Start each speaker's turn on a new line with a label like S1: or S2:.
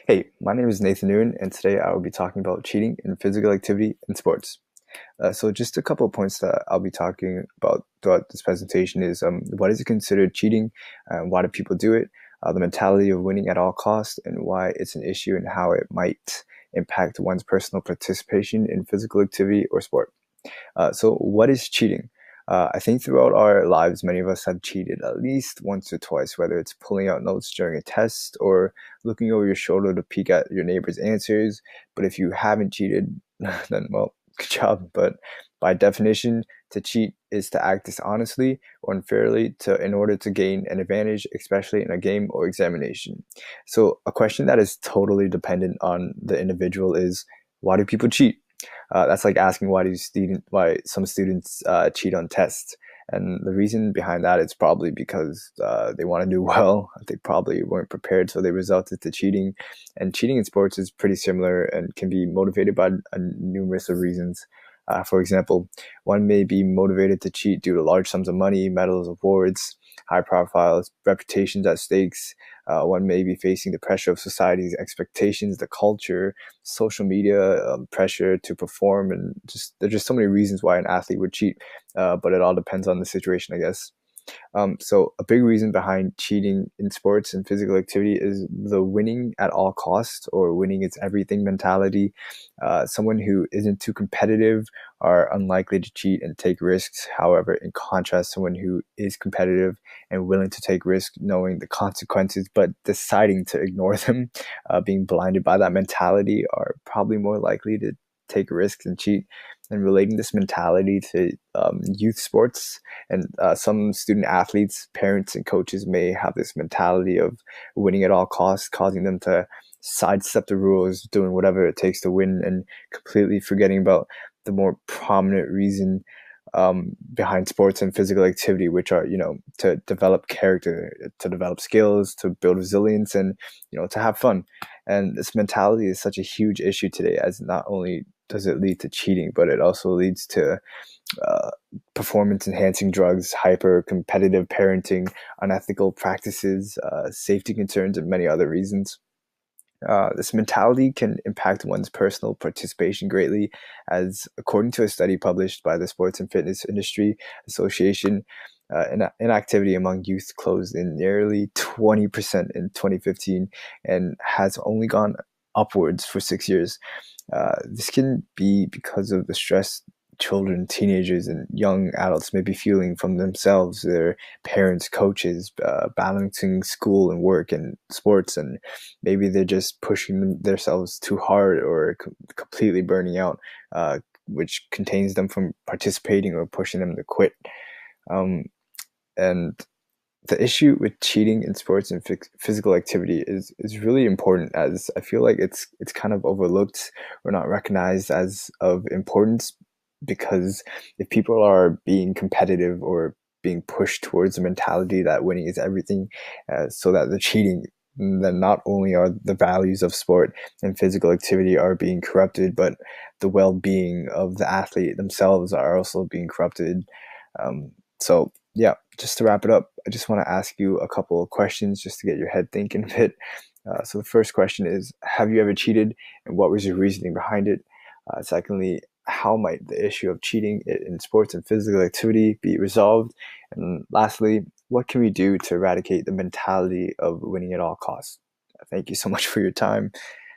S1: Hey, my name is Nathan Noon, and today I will be talking about cheating in physical activity in sports. So, just a couple of points that I'll be talking about throughout this presentation is what is considered cheating, why do people do it, the mentality of winning at all costs, and why it's an issue and how it might impact one's personal participation in physical activity or sport. So, what is cheating? I think throughout our lives, many of us have cheated at least once or twice, whether it's pulling out notes during a test or looking over your shoulder to peek at your neighbor's answers. But if you haven't cheated, then, well, good job. But by definition, to cheat is to act dishonestly or unfairly in order to gain an advantage, especially in a game or examination. So, a question that is totally dependent on the individual is, why do people cheat? That's like asking why some students cheat on tests, and the reason behind that is probably because they want to do well. They probably weren't prepared, so they resulted to cheating. And cheating in sports is pretty similar and can be motivated by numerous of reasons. For example, one may be motivated to cheat due to large sums of money, medals, awards, high profiles, reputations at stakes. One may be facing the pressure of society's expectations, the culture, social media pressure to perform, and just there's just so many reasons why an athlete would cheat. But it all depends on the situation, I guess. So a big reason behind cheating in sports and physical activity is the winning at all costs or winning is everything mentality. Someone who isn't too competitive are unlikely to cheat and take risks. However, in contrast, someone who is competitive and willing to take risks, knowing the consequences, but deciding to ignore them, being blinded by that mentality, are probably more likely to take risks and cheat. And relating this mentality to youth sports, and some student athletes, parents, and coaches may have this mentality of winning at all costs, causing them to sidestep the rules, doing whatever it takes to win, and completely forgetting about the more prominent reason behind sports and physical activity, which are, to develop character, to develop skills, to build resilience, and, to have fun. And this mentality is such a huge issue today, as not only does it lead to cheating, but it also leads to uh, performance enhancing drugs, hyper competitive parenting, unethical practices, safety concerns, and many other reasons. This mentality can impact one's personal participation greatly, as according to a study published by the Sports and Fitness Industry Association, inactivity among youth closed in nearly 20% in 2015 and has only gone upwards for 6 years. This can be because of the stress children, teenagers, and young adults may be feeling from themselves, their parents, coaches, balancing school and work and sports, and maybe they're just pushing themselves too hard or completely burning out, which contains them from participating or pushing them to quit. Um, and the issue with cheating in sports and physical activity is really important, as I feel like it's kind of overlooked or not recognized as of importance, because if people are being competitive or being pushed towards the mentality that winning is everything, so that they're cheating, then not only are the values of sport and physical activity are being corrupted, but the well-being of the athlete themselves are also being corrupted. So yeah, just to wrap it up, I just want to ask you a couple of questions just to get your head thinking a bit. So the first question is, have you ever cheated, and what was your reasoning behind it? Secondly, how might the issue of cheating in sports and physical activity be resolved? And lastly, what can we do to eradicate the mentality of winning at all costs? Thank you so much for your time.